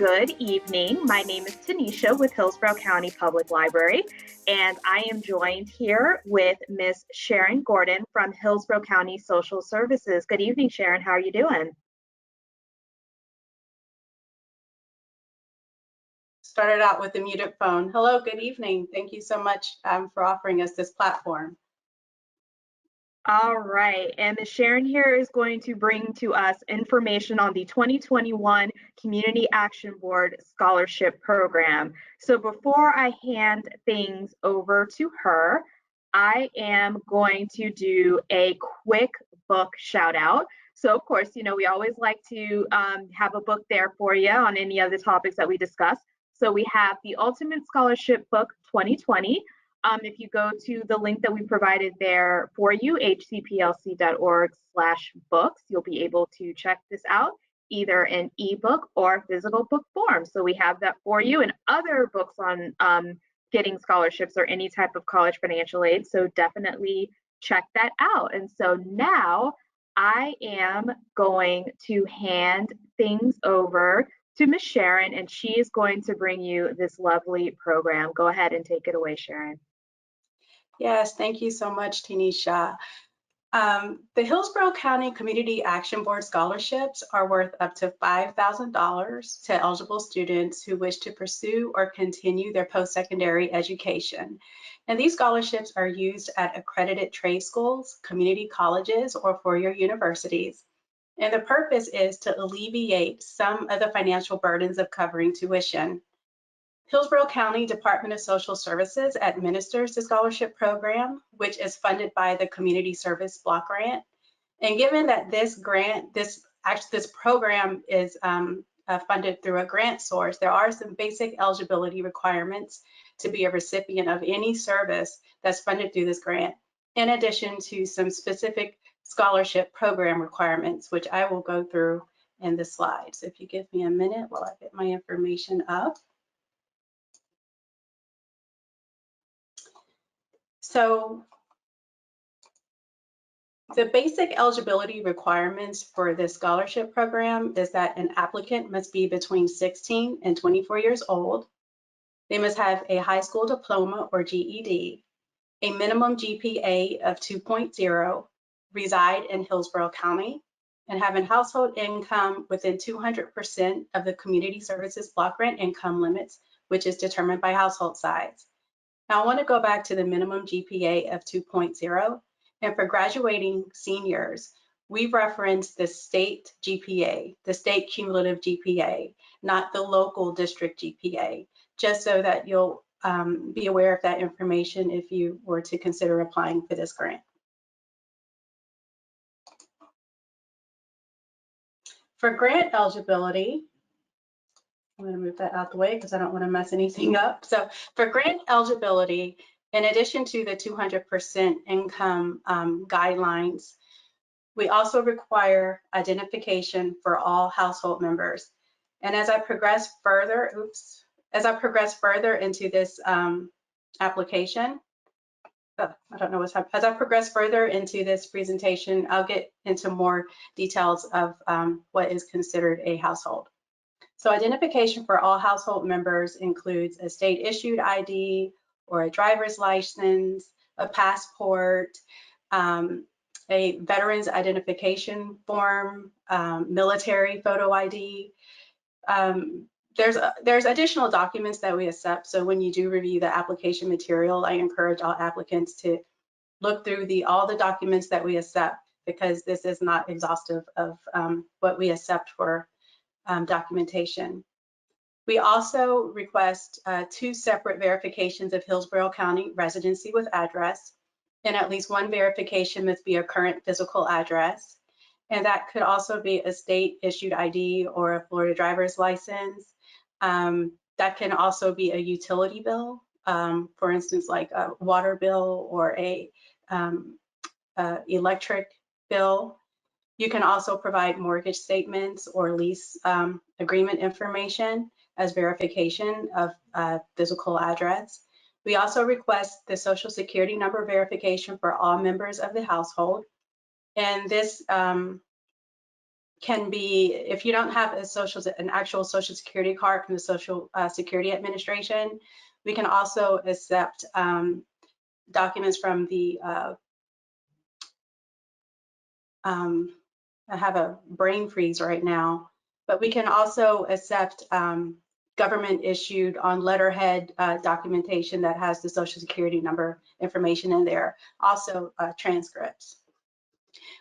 Good evening. My name is Tanisha with Hillsborough County Public Library, and I am joined here with Miss Sharon Gordon from Hillsborough County Social Services. Good evening, Sharon. How are you doing? Started out with the muted phone. Hello, good evening. Thank you so much for offering us this platform. All right, and Ms. Sharon here is going to bring to us information on the 2021 Community Action Board Scholarship Program. So before I hand things over to her, I am going to do a quick book shout out. So of course, we always like to have a book there for you on any of the topics that we discuss. So we have the Ultimate Scholarship Book 2020. If you go to the link that we provided there for you, hcplc.org/books, you'll be able to check this out either in ebook or physical book form. So we have that for you, and other books on getting scholarships or any type of college financial aid. So definitely check that out. And so now I am going to hand things over to Miss Sharon, and she is going to bring you this lovely program. Go ahead and take it away, Sharon. Yes, thank you so much, Tanisha. The Hillsborough County Community Action Board scholarships are worth up to $5,000 to eligible students who wish to pursue or continue their post-secondary education. And these scholarships are used at accredited trade schools, community colleges, or four-year universities. And the purpose is to alleviate some of the financial burdens of covering tuition. Hillsborough County Department of Social Services administers the scholarship program, which is funded by the Community Service Block Grant. And given that this program is funded through a grant source, there are some basic eligibility requirements to be a recipient of any service that's funded through this grant, in addition to some specific scholarship program requirements, which I will go through in the slides. If you give me a minute while I get my information up. So the basic eligibility requirements for this scholarship program is that an applicant must be between 16 and 24 years old. They must have a high school diploma or GED, a minimum GPA of 2.0, reside in Hillsborough County, and have a household income within 200% of the Community Services Block Grant income limits, which is determined by household size. Now I want to go back to the minimum GPA of 2.0, and for graduating seniors, we reference the state GPA, the state cumulative GPA, not the local district GPA, just so that you'll be aware of that information if you were to consider applying for this grant. For grant eligibility, I'm going to move that out the way because I don't want to mess anything up. So for grant eligibility, in addition to the 200% income guidelines, we also require identification for all household members. And as I progress further, into this application, I don't know what's happening. As I progress further into this presentation, I'll get into more details of what is considered a household. So identification for all household members includes a state issued ID or a driver's license, a passport, a veteran's identification form, military photo ID. There's additional documents that we accept. So when you do review the application material, I encourage all applicants to look through all the documents that we accept, because this is not exhaustive of what we accept for documentation. We also request 2 separate verifications of Hillsborough County residency with address, and at least one verification must be a current physical address. And that could also be a state issued ID or a Florida driver's license. That can also be a utility bill, for instance, like a water bill or a electric bill. You can also provide mortgage statements or lease agreement information as verification of physical address. We also request the Social Security number verification for all members of the household. And this can be, if you don't have an actual Social Security card from the Social Security Administration, we can also accept documents from the, I have a brain freeze right now, but we can also accept government issued on letterhead documentation that has the Social Security number information in there, also transcripts.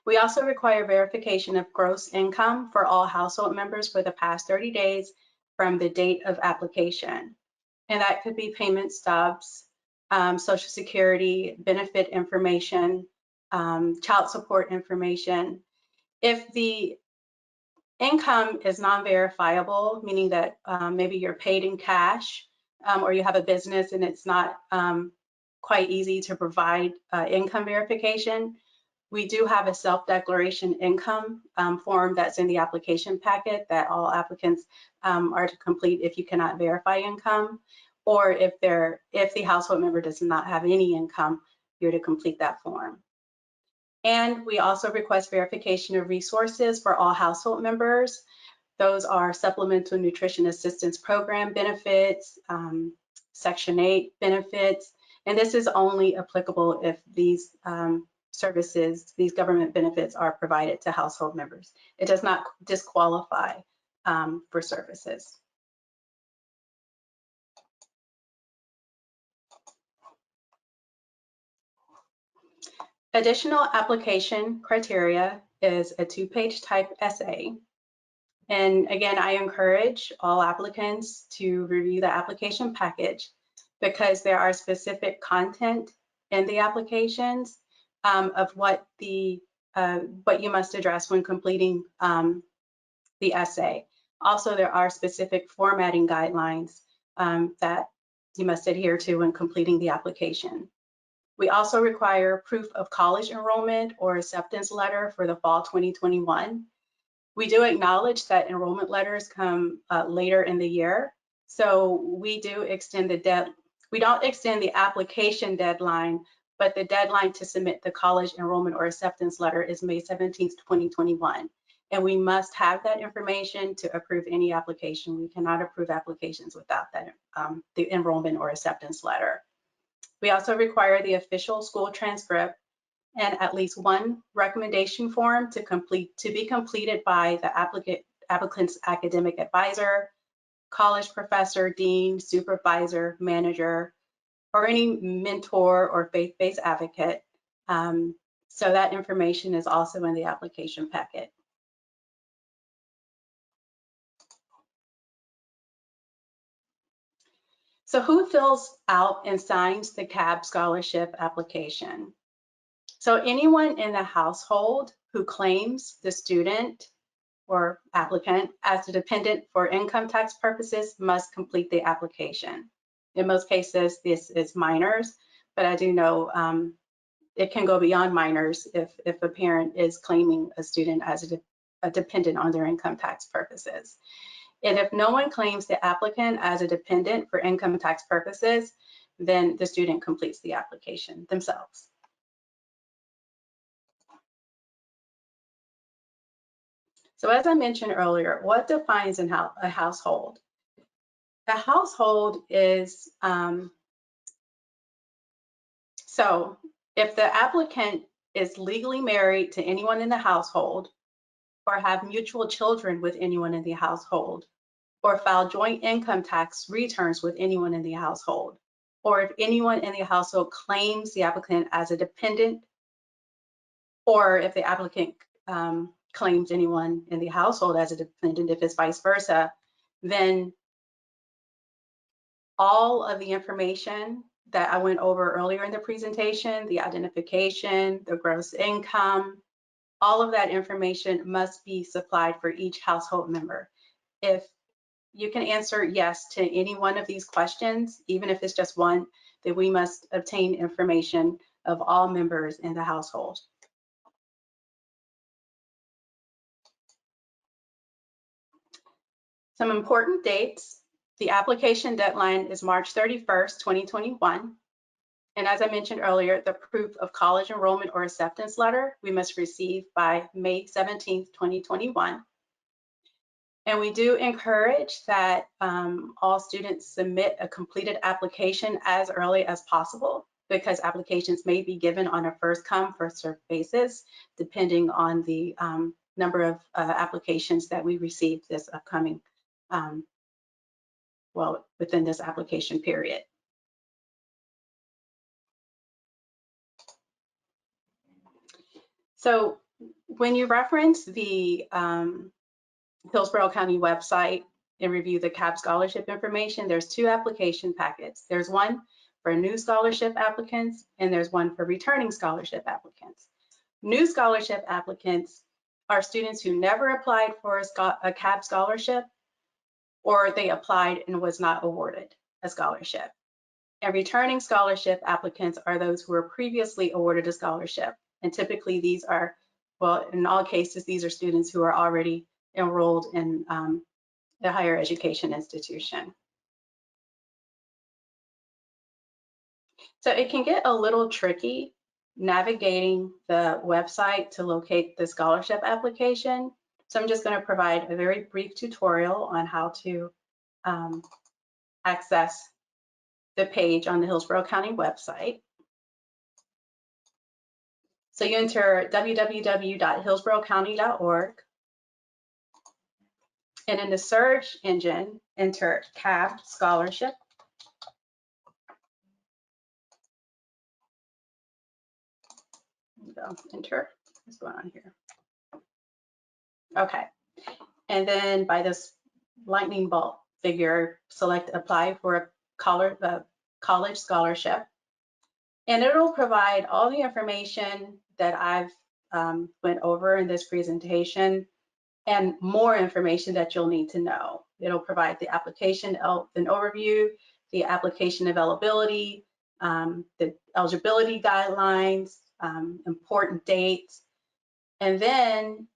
We also require verification of gross income for all household members for the past 30 days from the date of application. And that could be payment stubs, Social Security, benefit information, child support information. If the income is non-verifiable, meaning that maybe you're paid in cash or you have a business and it's not quite easy to provide income verification, we do have a self-declaration income form that's in the application packet that all applicants are to complete if you cannot verify income, or if the household member does not have any income, you're to complete that form. And we also request verification of resources for all household members. Those are Supplemental Nutrition Assistance Program benefits, Section 8 benefits, and this is only applicable if these services, these government benefits are provided to household members. It does not disqualify for services. Additional application criteria is a 2-page type essay. And again, I encourage all applicants to review the application package because there are specific content in the applications of what you must address when completing the essay. Also, there are specific formatting guidelines that you must adhere to when completing the application. We also require proof of college enrollment or acceptance letter for the fall 2021. We do acknowledge that enrollment letters come later in the year, so we do extend we don't extend the application deadline, but the deadline to submit the college enrollment or acceptance letter is May 17th, 2021. And we must have that information to approve any application. We cannot approve applications without that, the enrollment or acceptance letter. We also require the official school transcript and at least one recommendation form to be completed by the applicant's academic advisor, college professor, dean, supervisor, manager, or any mentor or faith-based advocate. So that information is also in the application packet. So who fills out and signs the CAB scholarship application? So anyone in the household who claims the student or applicant as a dependent for income tax purposes must complete the application. In most cases, this is minors, but I do know it can go beyond minors if a parent is claiming a student as a dependent on their income tax purposes. And if no one claims the applicant as a dependent for income tax purposes, then the student completes the application themselves. So as I mentioned earlier, what defines a household? A household is, so if the applicant is legally married to anyone in the household, or have mutual children with anyone in the household, or file joint income tax returns with anyone in the household, or if anyone in the household claims the applicant as a dependent, or if the applicant claims anyone in the household as a dependent, if it's vice versa, then all of the information that I went over earlier in the presentation, the identification, the gross income, all of that information must be supplied for each household member. If you can answer yes to any one of these questions, even if it's just one, then we must obtain information of all members in the household. Some important dates. The application deadline is March 31st, 2021. And as I mentioned earlier, the proof of college enrollment or acceptance letter we must receive by May 17th, 2021. And we do encourage that all students submit a completed application as early as possible, because applications may be given on a first come, first served basis, depending on the number of applications that we receive this upcoming, well, within this application period. So when you reference the Hillsborough County website and review the CAP scholarship information, there's two application packets. There's one for new scholarship applicants, and there's one for returning scholarship applicants. New scholarship applicants are students who never applied for a CAP scholarship, or they applied and was not awarded a scholarship. And returning scholarship applicants are those who were previously awarded a scholarship. And typically these are, well, in all cases, these are students who are already enrolled in the higher education institution. So it can get a little tricky navigating the website to locate the scholarship application. So I'm just going to provide a very brief tutorial on how to access the page on the Hillsborough County website. So you enter www.hillsboroughcounty.org, and in the search engine, enter CAP scholarship. Go enter. What's going on here? Okay, and then by this lightning bolt figure, select apply for a college scholarship, and it'll provide all the information that I've went over in this presentation and more information that you'll need to know. It'll provide the application an overview, the application availability, the eligibility guidelines, important dates, and then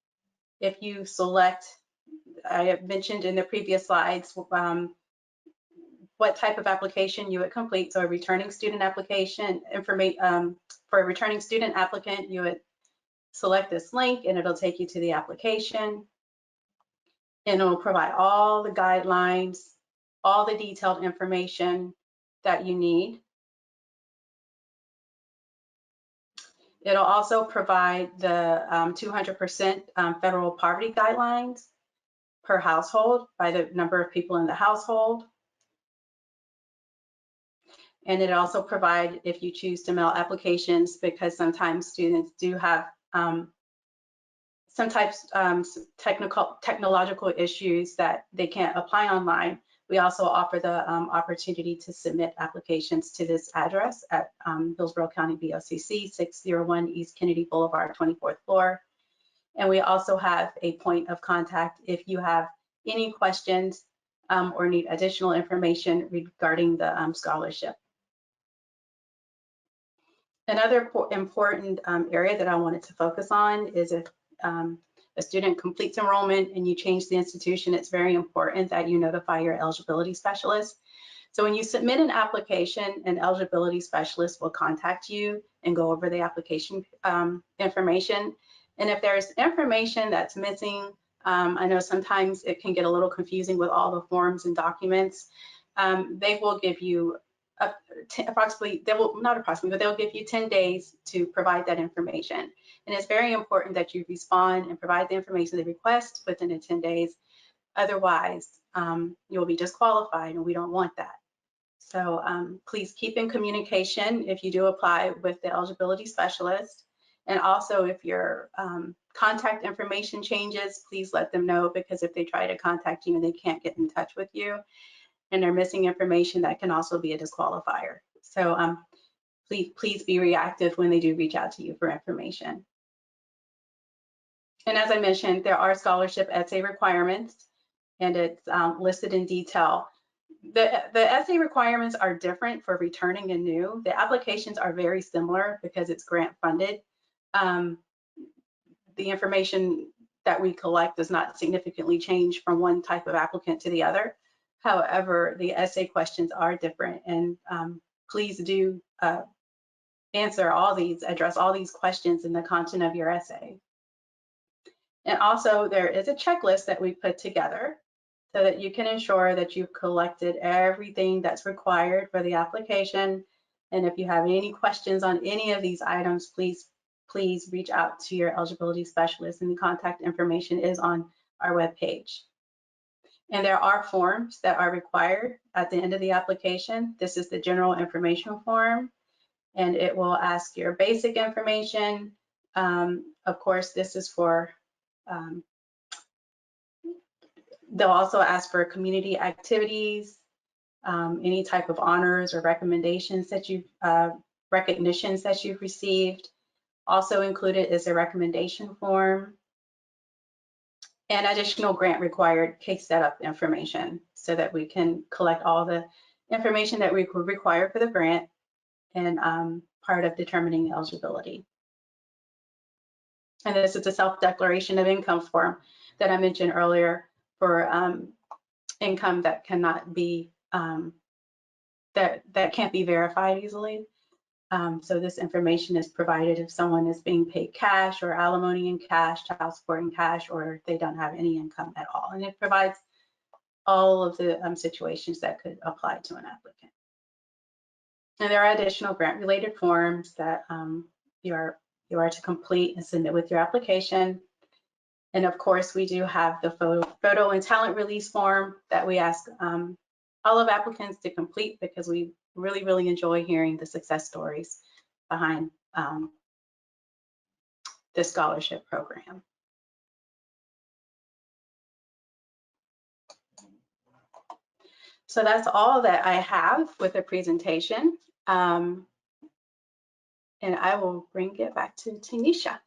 if you select, I have mentioned in the previous slides, what type of application you would complete. So a returning student application, for a returning student applicant, you would select this link and it'll take you to the application. And it'll provide all the guidelines, all the detailed information that you need. It'll also provide the 200% federal poverty guidelines per household by the number of people in the household. And it also provides, if you choose to mail applications, because sometimes students do have some types technological issues that they can't apply online. We also offer the opportunity to submit applications to this address at Hillsborough County BOCC, 601 East Kennedy Boulevard, 24th floor. And we also have a point of contact if you have any questions or need additional information regarding the scholarship. Another important area that I wanted to focus on is if a student completes enrollment and you change the institution, it's very important that you notify your eligibility specialist. So when you submit an application, an eligibility specialist will contact you and go over the application information. And if there's information that's missing, I know sometimes it can get a little confusing with all the forms and documents. They will give you they'll give you 10 days to provide that information. And it's very important that you respond and provide the information they request within the 10 days. Otherwise, you'll be disqualified, and we don't want that. So please keep in communication if you do apply with the eligibility specialist. And also if your contact information changes, please let them know, because if they try to contact you and they can't get in touch with you and they're missing information, that can also be a disqualifier. So please be reactive when they do reach out to you for information. And as I mentioned, there are scholarship essay requirements, and it's listed in detail. The essay requirements are different for returning and new. The applications are very similar because it's grant funded. The information that we collect does not significantly change from one type of applicant to the other. However, the essay questions are different, and please do address all these questions in the content of your essay. And also there is a checklist that we put together so that you can ensure that you've collected everything that's required for the application. And if you have any questions on any of these items, please reach out to your eligibility specialist, and the contact information is on our webpage. And there are forms that are required at the end of the application. This is the general information form, and it will ask your basic information. Of course, this is for they'll also ask for community activities, any type of honors or recommendations that recognitions that you've received. Also included is a recommendation form and additional grant required case setup information so that we can collect all the information that we require for the grant and part of determining eligibility. And this is a self-declaration of income form that I mentioned earlier for income that cannot be that can't be verified easily. So this information is provided if someone is being paid cash or alimony in cash, child support in cash, or if they don't have any income at all. And it provides all of the situations that could apply to an applicant. And there are additional grant-related forms that you are to complete and submit with your application. And of course, we do have the photo and talent release form that we ask all of applicants to complete because we really, really enjoy hearing the success stories behind this scholarship program. So that's all that I have with the presentation. And I will bring it back to Tanisha.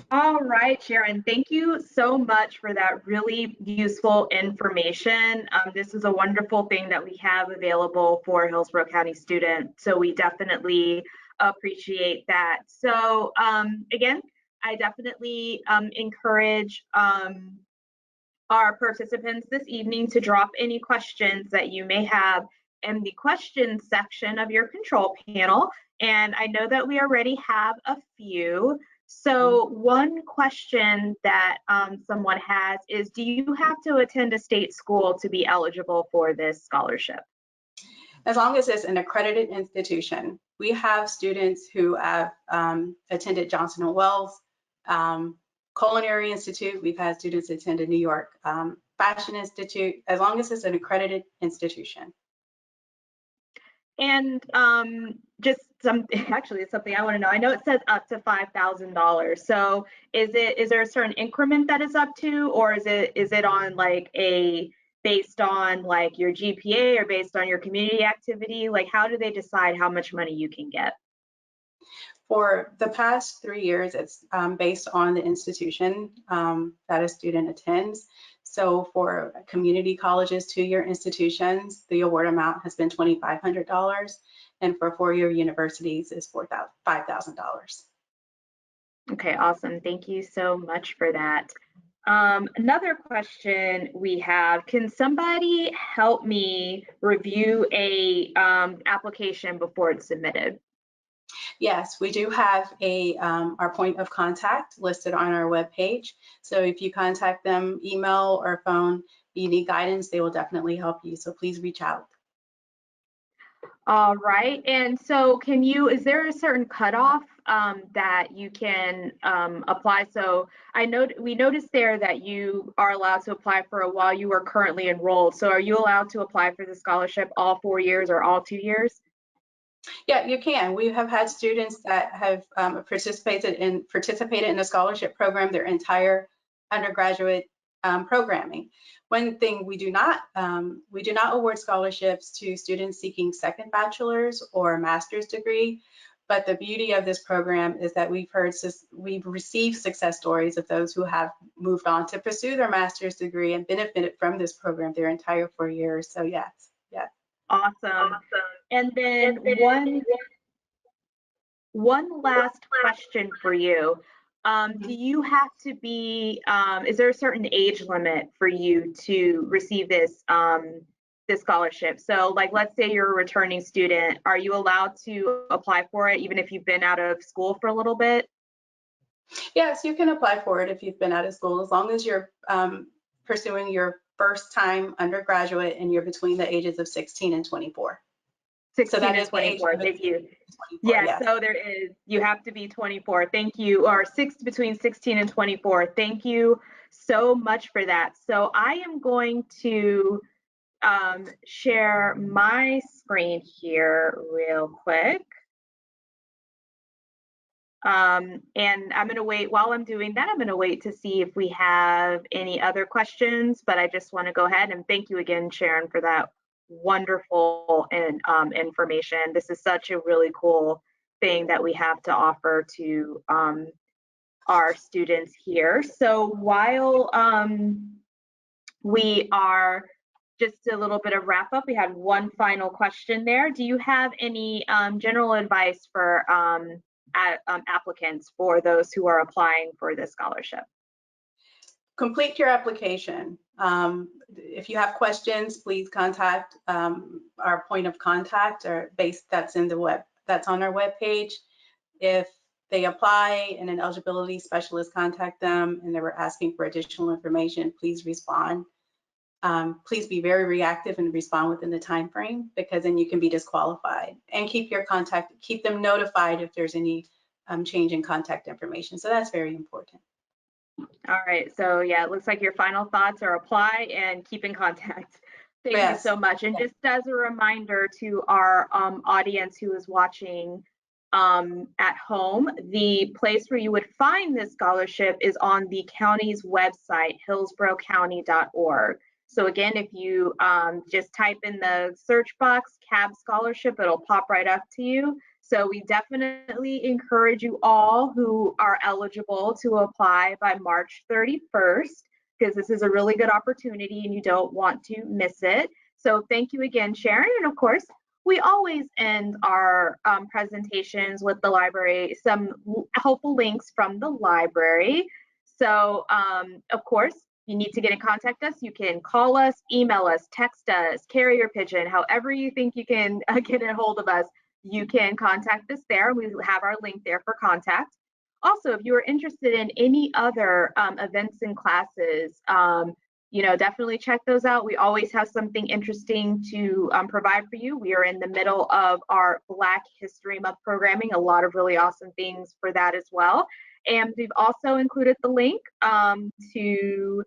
All right, Sharon, thank you so much for that really useful information. This is a wonderful thing that we have available for Hillsborough County students, so we definitely appreciate that. So again, I definitely encourage our participants this evening to drop any questions that you may have in the questions section of your control panel. And I know that we already have a few. So one question that someone has is, do you have to attend a state school to be eligible for this scholarship? As long as it's an accredited institution. We have students who have attended Johnson & Wells, Culinary Institute. We've had students attend a New York Fashion Institute, as long as it's an accredited institution. And just actually it's something I want to know. I know it says up to $5,000. So is there a certain increment that is up to, or is it on like based on like your GPA or based on your community activity? Like, how do they decide how much money you can get? For the past 3 years, it's based on the institution that a student attends. So for community colleges, 2-year institutions, the award amount has been $2,500, and for 4-year universities is $5,000. Okay, awesome. Thank you so much for that. Another question we have, can somebody help me review a application before it's submitted? Yes, we do have our point of contact listed on our webpage. So if you contact them, email or phone, you need guidance, they will definitely help you. So please reach out. All right. And so is there a certain cutoff that you can apply? So we noticed there that you are allowed to apply for a while you are currently enrolled. So are you allowed to apply for the scholarship all 4 years or all 2 years? Yeah, you can. We have had students that have participated in the scholarship program their entire undergraduate programming. One thing we do not award scholarships to students seeking second bachelor's or master's degree. But the beauty of this program is that we've received success stories of those who have moved on to pursue their master's degree and benefited from this program their entire 4 years. So yes. Awesome. And then one last question for you. Do you have to be, is there a certain age limit for you to receive this scholarship? So like, let's say you're a returning student, are you allowed to apply for it even if you've been out of school for a little bit? Yes, you can apply for it if you've been out of school, as long as you're pursuing your first time undergraduate and you're between the ages of 16 and 24. 16 So that and is the age 24. limit. Thank you. 24, Yeah, yes. so there is, you have to be 24. Thank you, or between 16 and 24. Thank you so much for that. So I am going to share my screen here real quick. And I'm going to wait, while I'm doing that, I'm going to wait to see if we have any other questions, but I just want to go ahead and thank you again, Sharon, for that wonderful information. This is such a really cool thing that we have to offer to our students here. So while we are just a little bit of wrap up, we had one final question there. Do you have any general advice for applicants, for those who are applying for this scholarship? Complete your application. If you have questions, please contact our point of contact or base that's in the web, that's on our webpage. If they apply and an eligibility specialist contact them and they were asking for additional information, please respond. Please be very reactive and respond within the time frame, because then you can be disqualified. And keep them notified if there's any change in contact information. So that's very important. All right, so yeah, it looks like your final thoughts are apply and keep in contact. Thank you so much. And just as a reminder to our audience who is watching at home, the place where you would find this scholarship is on the county's website, hillsboroughcounty.org. So again, if you just type in the search box, CAB scholarship, it'll pop right up to you. So we definitely encourage you all who are eligible to apply by March 31st, because this is a really good opportunity and you don't want to miss it. So thank you again, Sharon. And of course, we always end our presentations with the library, some helpful links from the library. So of course, you need to get in contact us. You can call us, email us, text us, carrier pigeon, however you think you can get a hold of us. You can contact us there. We have our link there for contact. Also, if you are interested in any other events and classes, definitely check those out. We always have something interesting to provide for you. We are in the middle of our Black History Month programming, a lot of really awesome things for that as well. And we've also included the link to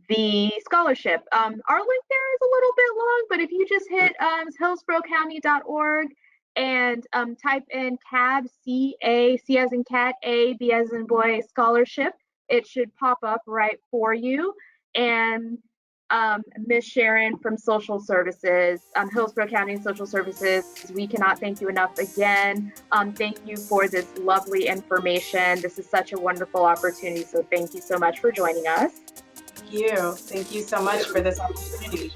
the scholarship. Our link there is a little bit long, but if you just hit hillsboroughcounty.org and type in CAB, C-A, C as in cat, A, B as in boy, scholarship, it should pop up right for you. And Ms. Sharon from Social Services, Hillsborough County Social Services, we cannot thank you enough again. Thank you for this lovely information. This is such a wonderful opportunity, so thank you so much for joining us. Thank you. Thank you so much for this opportunity.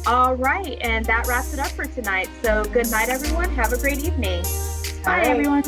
All right, and that wraps it up for tonight. So good night, everyone. Have a great evening. Bye, everyone.